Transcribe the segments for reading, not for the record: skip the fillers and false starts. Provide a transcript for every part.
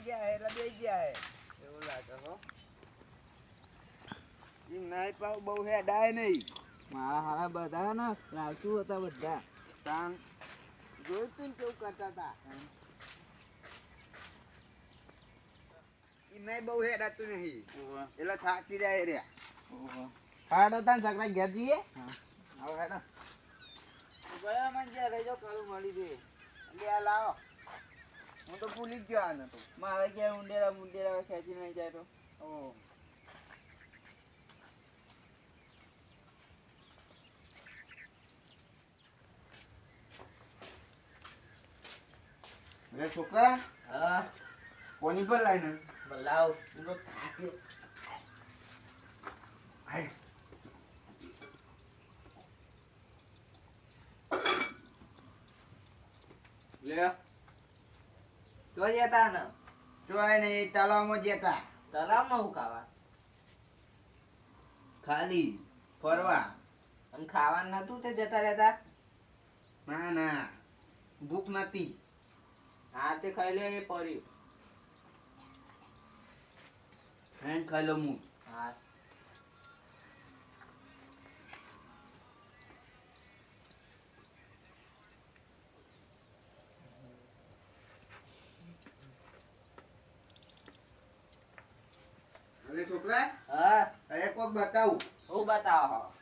ગયા હે એટલે બે ગયા હે એવું લાગે હો ઈ નાઈ પાવ બહુ હે ડાય નહીં મારા હારા બધા ને લાવતું હતા બધા તાન જોયું તું ને કેવું કરતા હતા ઈ નાઈ બહુ હે ડાતું નહીં એટલે થાકી જાય રે હાડો તાન સકરા ઘેર જઈએ આવો હેડો ગયા મન જે રેજો કરું મળી દે લે આ લાવો હું તો ભૂલી જ ગયો આને તો મારે ક્યાં ઊંડેરા મુંડેરા ખેંચી નહીં જાય તો ઓ રે છોકરા હા કોની પર લાઈને બલાવ હાય લે તો જતા ને જોય નહીં તલાવમાં જતા તલાવમાં હું ખાવા ખાલી ફરવા અને ખાવાનું નતું તે જતા રહેતા ના ના ભૂખ નથી હા તે ખાઈ લે એ પડ્યું હેન ખાઈ લો હું હા અરે છોકરા હા એક વખત બતાવું હું બતાવો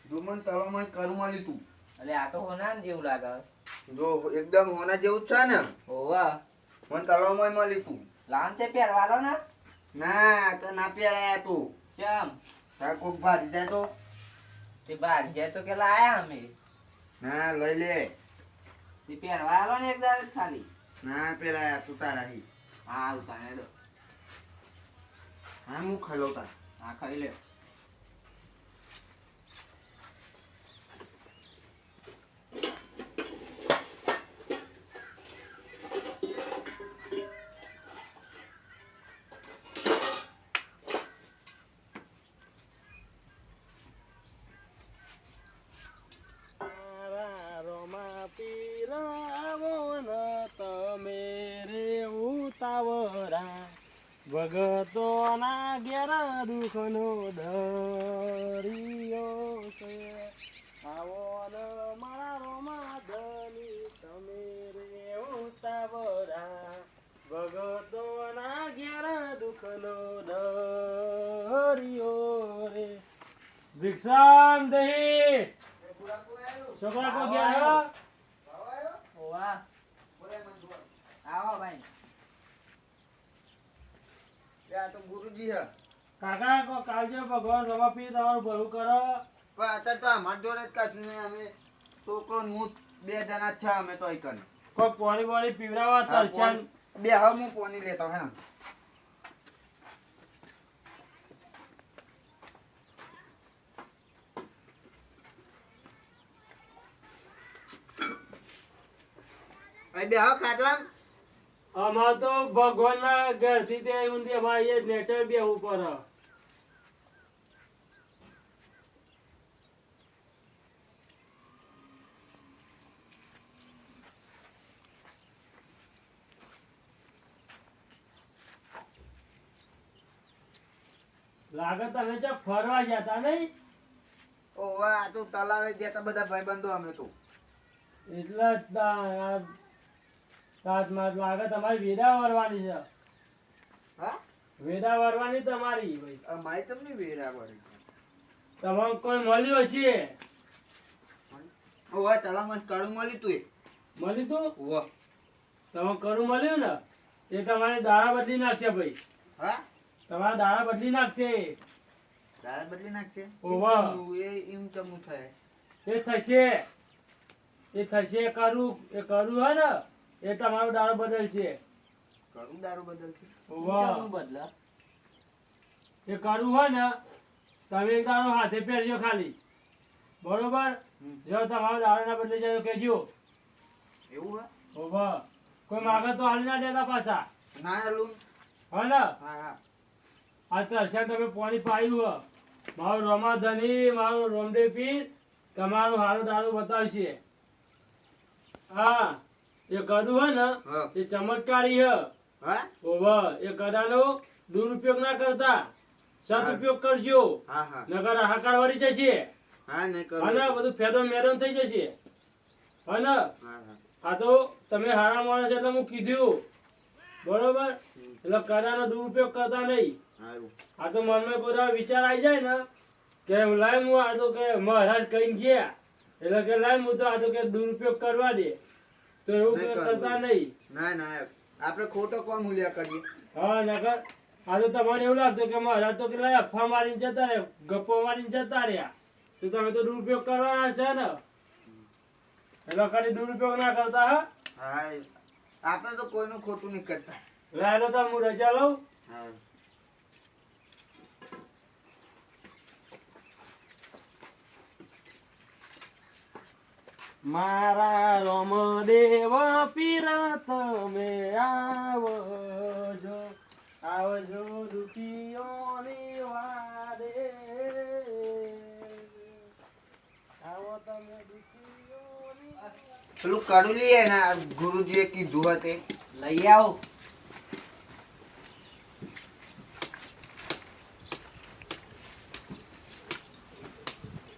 જો મને તળાવમાં કરું મળી તું એટલે આ તો હોના જેવું લાગે જો એકદમ હોના જેવું જ છે ને હોવા મને તળાવમાં મળી તું લાન તે પહેરવાલો ને ના તો ના પહેરાયા તું ચમ તાર કોક ભાજી જાય તો તે બહાર જાય તો કે લાયા અમે ના લઈ લે તે પહેરવાલો ને એક દાડે જ ખાલી ના પહેરાયા તું તારા હા ઉતાને દો હા હું ખાઈ લઉં તાર હા ખાઈ લે ભગતો ના ઘેર દુઃખ નો દરિયો છે આવો ને મારા રોમા ધની તમે રે ઉતાવળા ભગતો ના ઘેર દુઃખ નો દરિયો રે ભિક્ષામ દહી છોકરા કો ગયા હોવા આવો ભાઈ આ તો ગુરુજી હે કાકા કો કાલજો ભગવાન રવા પી તમારું ભલું કરો પણ અત્યારે તો અમાર જોડે જ કશું નહીં અમે છોકરો ને હું બે જણા છે અમે તો એકન કોઈ પાણી વાળી પીવડાવવા તરછાન બે હવે હું પોની લેતો હે બે હવે ખાટલા અમાર તો ભગવાન ના ઘર થી તે ઊંધી અમારે એ નેચર બે ઉપર લાગે તમે જો ફરવા જતા નહીં ઓવા આ તો તલાવે જતા બધા ભાઈબંધો અમે તો એટલે જ તાત માર લાગે તમારી વેદા વરવાની છે હા વેદા વરવાની તમારી ભાઈ અમારી તમને વેરા પડી તમારે કોઈ મળ્યું હશે ઓવા તલામાં કડું મળી તું મળ્યું તું ઓવા તમે કરું મળ્યું ને એ તમારે દાડા બદલી નાખશે ભાઈ હા તમારા દાડા બદલી નાખશે દાળ બદલી નાખશે ઓવા. એ એમ ચમું થાય એ થશે કરું એ કરું હે ને એ તમારો દાડો બદલશે કરું દારૂ બદલશે વાહ. હું બદલા એ કરું હોય ને તમે એક દાડો હાથે પહેરજો ખાલી બરોબર જો તમારો દાડો ના બદલી જાય તો કહેજો એવું હે ઓવા કોઈ માગે તો હાલી ના દેતા પાછા ના લું હે ને હા હા આ તરસ્યા તમે પાણી પાયું હે મારું રમાધની મારું રોમદેવ પીર તમારું હારું દારૂ બતાવશે હા એ કરું હે ને હા. એ ચમત્કારી હે હા ઓવા એ કડાનો દુરુપયોગ ના કરતા સદુપયોગ કરજો હા હા નકર હાકાર વળી જશે હા નહીં કરું અને બધું ફેડો મેડો થઈ જશે અને હા હા આ તો તમે હારા માણસ એટલે હું કીધું બરોબર એટલે કડાનો દુરુપયોગ કરતા નહીં સારું આ તો મનમાં બધા વિચાર આવી જાય ને કે લાય હું આ તો કે મહારાજ કઈ ગયા એટલે કે લાય હું તો આ તો કે દુરુપયોગ કરવા દે તો એવું નહીં કરવું. કરતા નહીં ના ના આપણે ખોટો કોણ મૂલ્ય કરીએ હા નકર આ તો તમારે એવું લાગતું કે મહારાજ તો કે લાય અફવા મારીને જતા રહ્યા ગપ્પો મારીને જતા રહ્યા તો તમે તો દુરુપયોગ કરવાના છે ને એટલે કદી દુરુપયોગ ના કરતા હા હા આપણે તો કોઈનું ખોટું નહીં કરતા લાય તો હું રજા લઉં હા મારા રોમદેવ પીર તમે આવજો આવજો દુખીઓની વારે આવો તમે દુખીઓની પેલું કડું લઈએ ને આ ગુરુજીએ કીધું હતે લઈ આવો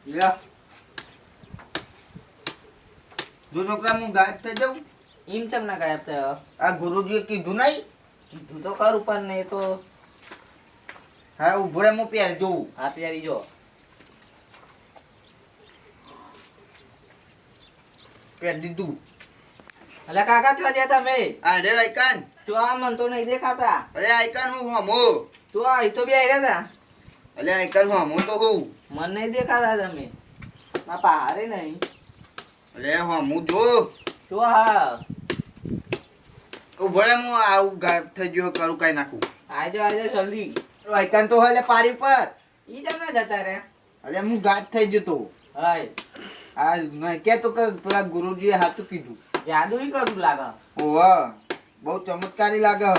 લ્યો જો છોકરા હું ગાયબ થઈ જાઉં એમ ચમ ના ગાયબ થયો આ ગુરુજીએ કીધું નહીં કીધું તો કરું પણ નહીં તો હા ઉભો રે હું પહેર જોઉં હાથ આવી જો પહેર દીધું અલે કાકા ચો છે તમે આ રે આઈકાન ચો આ મન તો નહીં દેખાતા અરે આઈકાન હું હમો ચો આ તો બે આવ્યા હતા અલે આઈકાન હું હમો તો હું મન નહીં દેખાતા તમે આ પહારે નહીં અલે હમું જો ચો હા ઉભો રે હું આવું ગાયબ થઈ ગયો કરું કઈ નાખું આજો આજો જલ્દી આઈકાન તો હલે પારી પર ઈ જમ ના જતા રે અલે હું ગાયબ થઈ ગયો તો હાય આ મેં કે તો કે પેલા ગુરુજીએ હાથું કીધું જાદુ ઈ કરું લાગે ઓવા બહુ ચમત્કારી લાગે હ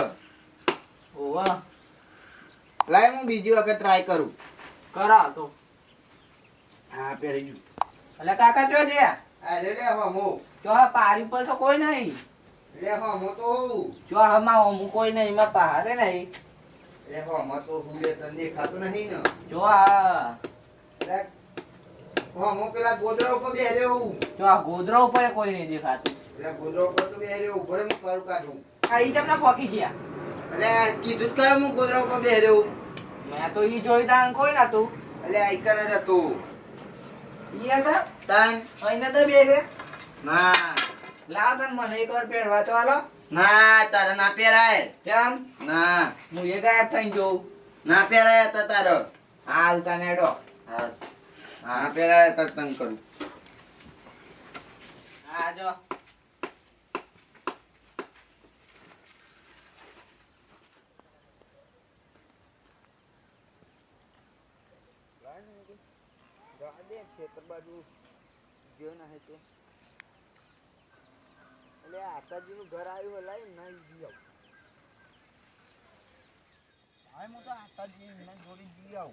ઓવા લાય હું બીજી વખત ટ્રાય કરું કરો તો હા પહેરી જુ અલે કાકા ચો છે અરે રે હમો ચો આ પારી પર તો કોઈ નહીં લે હમો તો હું ચો હમા હું કોઈ નહીં માં પહારે નહીં લે હમો તો હું લે તને દેખાતું નહીં ને ચો આ લે હમો પેલા ગોદરા ઉપર બેહરે હું ચો આ ગોદરા ઉપર કોઈ નહીં દેખાતું લે ગોદરા ઉપર તો બેહરે ઉપર હું કરું કાઢું આ ઈ જમ ના પોકી ગયા અલે કીધું જ કર હું ગોદરા ઉપર બેહરે હું મેં તો ઈ જોઈ તાન કોઈ નતું અલે આઈકન જ હતું ઈ હતા તાન અહીં નતા બે રે ના લાવ તન મને એકવાર પહેરવા તો હાલો ના તારે ના પહેરાય ચમ ના હું એ ગાયબ થઈને જોઉં ના પહેરાય તા તારો હાલ તને હેડો હા ના પહેરાય તા તને કરું હા જો ખેતર બાજુ જો ના હે તો એટલે આતાજી નું ઘર આવ્યું લાઈ ના જી આવ હા હું તો આતાજી ના જોડી જી આવ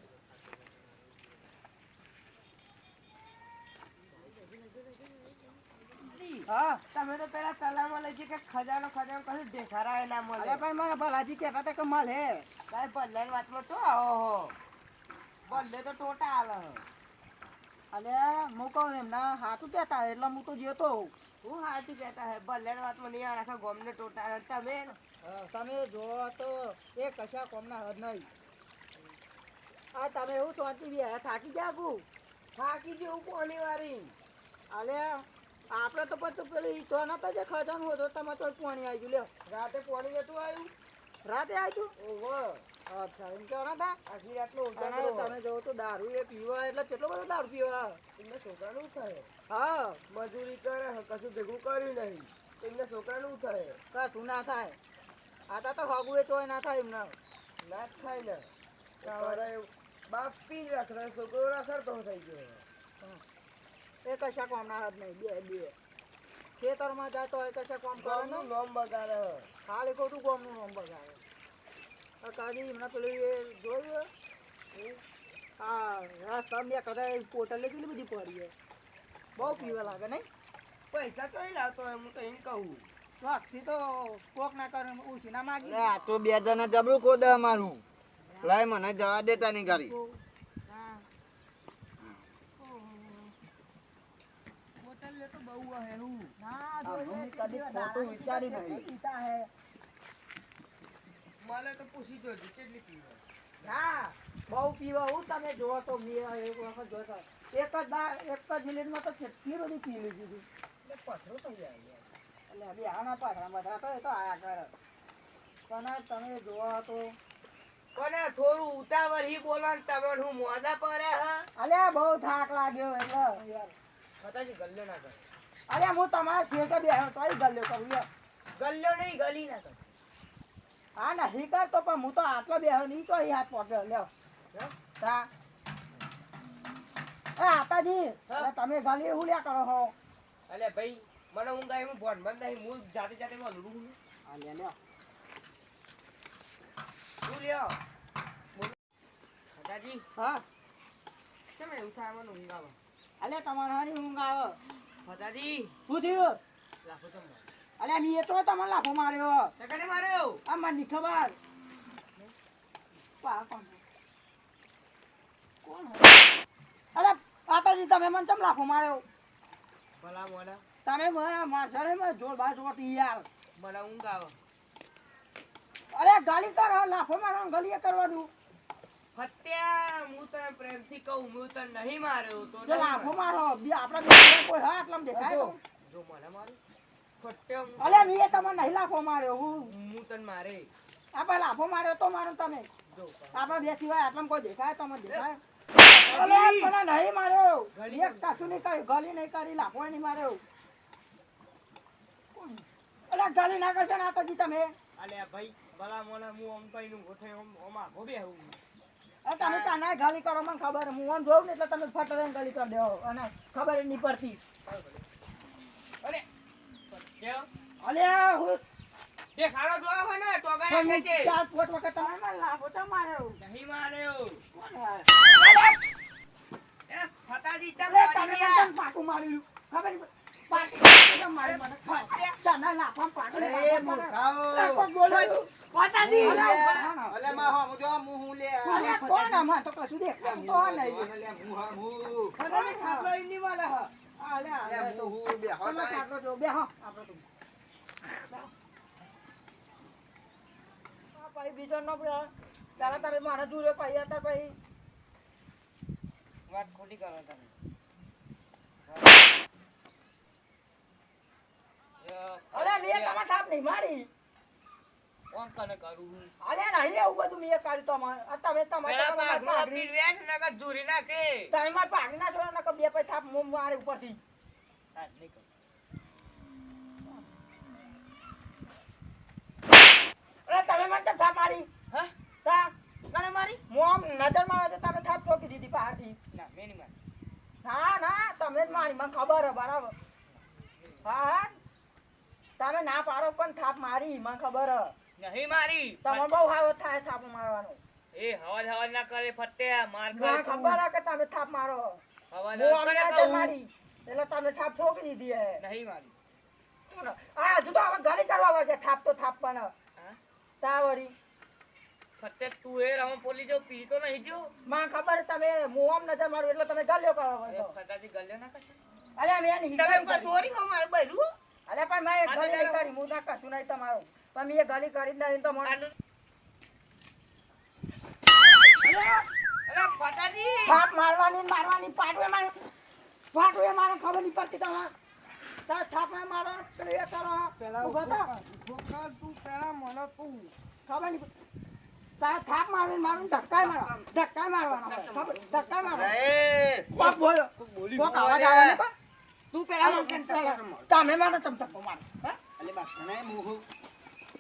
હા તમે તો પેલા તલામાં લઈ જઈ કે ખજાનો ખજાનો કશું દેખારાય ના મળે અરે ભાઈ મારા ભલાજી કહેતા હતા કે મળે ભાઈ ભલ્લાની વાતમાં ચો આવો હો ભલ્લે તો ટોટા આલે હે. અને હું કહું એમના હાથું કહેતા એટલે હું તો જતો હું સાચું કહેતા હે ભલ્લાની વાતમાં નહીં આવે આખા ગોમને ટોટા આલે. તમે તમે જો તો એ કશા કોમના હદ નહીં આ તમે એવું ચોંટી બી થાકી ગયા કુ થાકી જેવું કોની વારી અલે આપણે તો પછી પેલી તો નતા જે ખજાનું હતો તમે તો પાણી આવી ગયું લ્યો રાતે પોણી નતું આવ્યું રાતે આવ્યું ઓહો અચ્છા એમ કેવા નતા આખી રાતનો અને ઉજાગરો તમે જોવો તો દારૂ એ પીવા એટલે કેટલો બધો દારૂ પીવા એમને છોકરાનું થાય હા મજૂરી કરે હે, કશું ભેગું કર્યું નહીં એમને છોકરાનું થાય કશું ના થાય આતા તો હગુએ ચોય ના થાય એમને ના જ થાય ને સવારે બાપ પી જ રખડે છોકરો રખડતો થઈ ગયો એ કશા કોમ ના હદ નહીં બે બે ખેતરમાં જાય તો એ કશા કોમ કરે ગામનું નહીં નામ બગાડે હે. ખાલી ખોટું કોમનું નામ બગાડે કાજી એમને પેલું એ જોયું હા રસ્તામાં બે કદાચ પોટલે કેટલી બધી પડી છે બહુ પીવા લાગે નહીં પૈસા ચોઈ લાવતો હોય હું તો એમ કહું ચોકથી તો કોક ના કરે ઉછી ના માગી અરે આ તો 2 જણા જબરું કોદે અમારું. લાય મને જવા દેતા નહીં ગાડી. હા. હોટલ લે તો બહુ હે હું ના આ જોઈએ હું તે કદી દિવસ ખોટું દાડા વિચારી કેટલી નહીં. પીતા હે. મને તો પૂછી જોજો કેટલી પીવે ના બહુ પીવા હું તમે જોવો તો મેં એક વખત જોતા એક જ મિનિટમાં તો કેટલી બધી પી લીધી હતી એટલે પથરો થઈ જાય યાર. એટલે અભી આના પાછળ બધા તો એ તો આયા કરે પણ તમે જોવો તો કોને થોડું ઉતાવળ હી બોલો ને તમે હું મોડા પડે હા અલ્યા બહુ થાક લાગ્યો એટલે યાર ફટાજી ગલ્લો ના કરે અલ્યા હું તમારા શેઠે બેહ્યો તોય ગલ્યો કરું યાર ગલ્લો નહીં ગલી ના કરે હા નહીં કરતો પણ હું તો આટલો બેહ્યો નહીં તો અહીં હાથ પહોંચ્યો લ્યો તા એ આતાજી હા? અરે તમે ગલી એવું લ્યા કરો હો અલે ભાઈ મને ઊંઘ આવી હું ભણ બંધ નહીં હું જાતે જાતે માં લડું છું હા લ્યો તું લ્યો ફટાજી હા કેમ એવું થાય મને ઊંઘ આવે અલ્યા તમારે હારી ઊંઘ આવે ફટાજી શું થયું લાખો તમે અલ્યા મેં તો તમને લાફો માર્યો ટકાને માર્યો આ મને નહીં ખબર પા કોણ છે? કોણ હે? અરે આતાજી તમે મને ચમ લાફો માર્યો ભલા મોડા તમે મને મારશરે મને જોર બાર જોતી યાર મને ઊંઘ આવે અરે ગાલી કરો લાફો મારવાનું ગલીએ કરવાનું ફત્યા હું તને પ્રેમથી કહું હું તને નહીં માર્યો તો જો નહીં લાફો માર્યો. મારો બી આપડા બે કોઈ હા એટલમ દેખાય તો જો મને મારું ફત્યા હું અલે મેં તમને નહીં લાફો માર્યો હું તને મારે આપણે લાફો માર્યો તો મારો તમે જો આપણા બે સિવાય આટલામાં કોઈ દેખાય તો મને દેખાય અલે પણ નહીં માર્યો ગલી એક કશું નહીં કર્યું ગલી નહીં કરી લાફો નહીં માર્યો અલે ગલી ના કરશે ને આતાજી તમે અલ્યા ભાઈ ભલા મોડા હું આમ કઈનું ગોઠે આમ આઘો બેહું અરે તમે કાના ગાલી કરો મને ખબર હું આમ જોઉં ને એટલે તમે ફટ દઈને ગાલી કરી દેવો અને ખબર જ નહીં પડતી અરે ફત્યા અલ્યા હું તે ખાડો જોવા હોય ને ટોગા તમે નાખે છે 4-5 વખત તમે મને લાફો તો માર્યો નહીં માર્યો કોણ યાર? એ ફટાજી ચમ અરે તમે મારી મને ગયા? કેમ પાકું માર્યું ખબર નહીં પાકું કેમ માર્યું મને તને લાફા પાકું અરે માર્યું. મૂર્ખાઓ. અરે કોઈ બોલ્યું? માતાજી. અરે ઉભા રહો. અલે માં હો મુજો મું લે. અરે કોણ આમાં તો કશું દેખાતું તો નહીં. લે મું હા મું. ફટાફટ ખાટલો ઈની વાલા હા. અલે, અલે, લે તો. મું બે હો તમે તમે. ખાટલો જો, બેહો. આપણે તો. આ ભાઈ બીજો નો પેલા તારે મારા જોડે ભાઈ હતા ભાઈ વાત ખોટી કરો તમે અલે મેં તમાર થાપ નહીં મારી કોણ કને કરું હું અલે નહીં એવું બધું મેં કાઢ્યું તમારે આ તમે પેલા તમારે પાઘડું આપી વેઠ નકર ઝૂરી નાખે તમે માર પાઘડી ના છોડો નકર બે પૈસા થાપ મું મારે ઉપરથી હા નહીં કરું અરે તમે મને તો થાપ મારી હા તા કને મારી હું આમ નજરમાં આવે તો તમે થાપ ઠોકી દીધી બહારથી ના મેં નહીં મારી ના ના તમે જ મારી મને ખબર હે બરાબર હા હા તમે ના પાડો પણ થાપ મારી મને ખબર હે નહીં મારી તમને બહુ હાવ થાય થાપ મારવાનો એ હવાજ હવાજ ના કરે ફત્યા માર મને ખાય ખબર હે કે તમે થાપ મારો હવાજ હું કરે અમને કહું મારી એટલે તમે થાપ ઠોકી દીધી હે નહીં મારી આ હજુ તો હવે ગાલી કરવા વાગે થાપ તો થાપ પણ હા તા વળી ફત્યા તું એ રમો પોલી જો પી તો નહીં જો મને ખબર તમે હું આમ નજર મારું એટલે તમે ગાલ્યો કરો એ છો ફટાજી ગલ્યો ના કરશે અલે મેં નહીં તમે કરી. સોરી હો મારું બૈરું અલે પણ મેં આ તો ગાલી નહીં તારો- કરી હું ના કશું નહીં તમારું પણ મેં ગાલી કરી જ નહીં તો મને અરે ફટાજી થાપ મારવાની ને મારવાની પાટવે મારો ખબર નહીં પડતી તમારે તાર થાપ મારો પેલું એ કરો ઊભા થા. તું પેલા મને તું. ખબર નહીં તાર થાપ મારવાની મારું ધક્કા મારવાનો ખબર ધક્કા મારવાનો એ કોક બોલ્યો બોલી કોક અવાજ આવે ને કોક? તું તમે મારો ચમચકો મારો હે? અલે બા ઘણાય મું.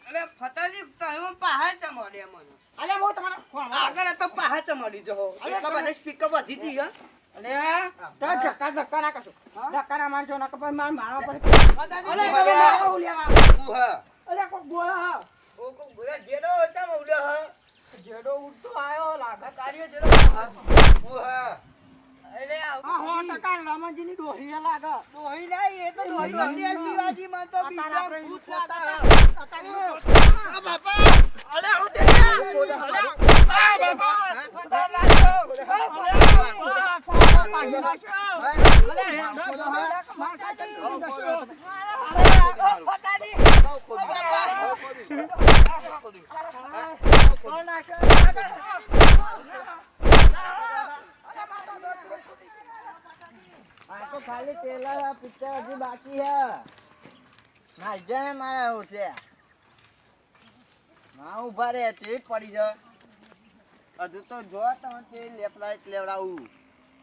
અરે ફટાજી તમે પાહે ચમડે મને અલે હું તમારા કોણ આગળ તો પાહે ચમડી જો એટલા બધા સ્પીકર વધી દી હે અલે તો ધક્કા ના કરશો ધક્કા ના મારશો ના કપાઈ મારવા પડે ફટાજી અલે અલે, તમે આવું લેવા તું હા. અલે કોક બોલો હા ઓ કો બોલા જેડો ચમ ઉડ્યો હે જેડો ઉડતો આયો લાગે કાર્ય જેડો તું હા. આ 100% રમણજીની ડોહીએ લાગે. ડોહી નહીં, એ તો ડોહી નથી, આ શિવાજી માં તો બીજા અત્યારે ભૂત આપણે લાગે. આ બાપા! અલે હું તે અલે આ તો ખાલી પેલા પિક્ચર હજી બાકી હે. નાઈ જાય મારા હોશે. ના ઉભા રે તે પડી જાય. હજુ તો જો તમે તે લેફ્ટ લેવડાવું.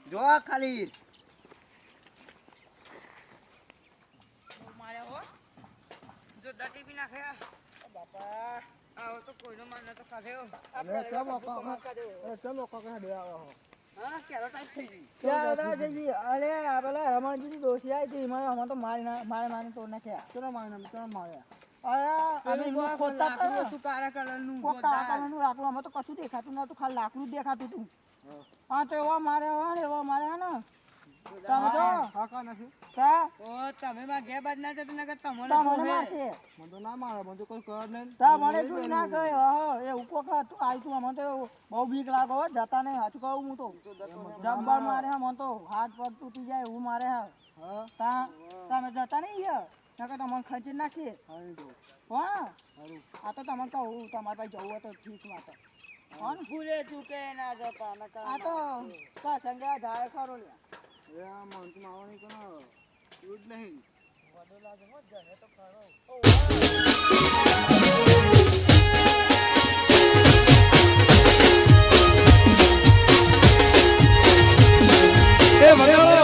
જો ખાલી. જો દાટી બી નાખ્યા બાપા આવો તો કોઈનો માન નતો કાઢ્યો. હા કેરો ટાઈપ થઈ ગઈ. ક્યાં દાદાજી અરે આ પેલા રમણજીની ડોશી આવી હતી મને અમે તો મારી તો નાખ્યા ચલો માર્યા. અરે અમે એમનું ખોદતા હતા ને. શું કાળા કલરનું કોક કાળા કલરનું લાકડું અમે તો કશું દેખાતું નતું ખાલી લાકડું જ દેખાતું હતું હા તો એવા માર્યા ને તમે જો હાકા નથી. ત્યાં ઓ તમે માં ઘે બાદ ના જતો નકર તમને તમને મારશે મને તો ના મારે મને તો કોઈ કર નહીં. તા મને જોઈ ના કહે એ ઉકો ખા તું આવી તું અમને તો બહુ બીક લાગે હો જતા નહીં હાચું કહું હું તો જબ્બર મારે હા મને તો હાથ પગ તૂટી જાય એવું મારે હા હા તા તમે જતા નહીં યાર નકર તમને ખંચી નાખીએ હા આ તો તમને કહું તમારે પાસે જવું હોય તો ઠીક વાત હા ને ભૂલે ચૂકે ના જતા નકર આ તો સંગે જાય ખરો લ્યા એ આ મન તો માવાની કોનો એવું જ નહીં. એ મને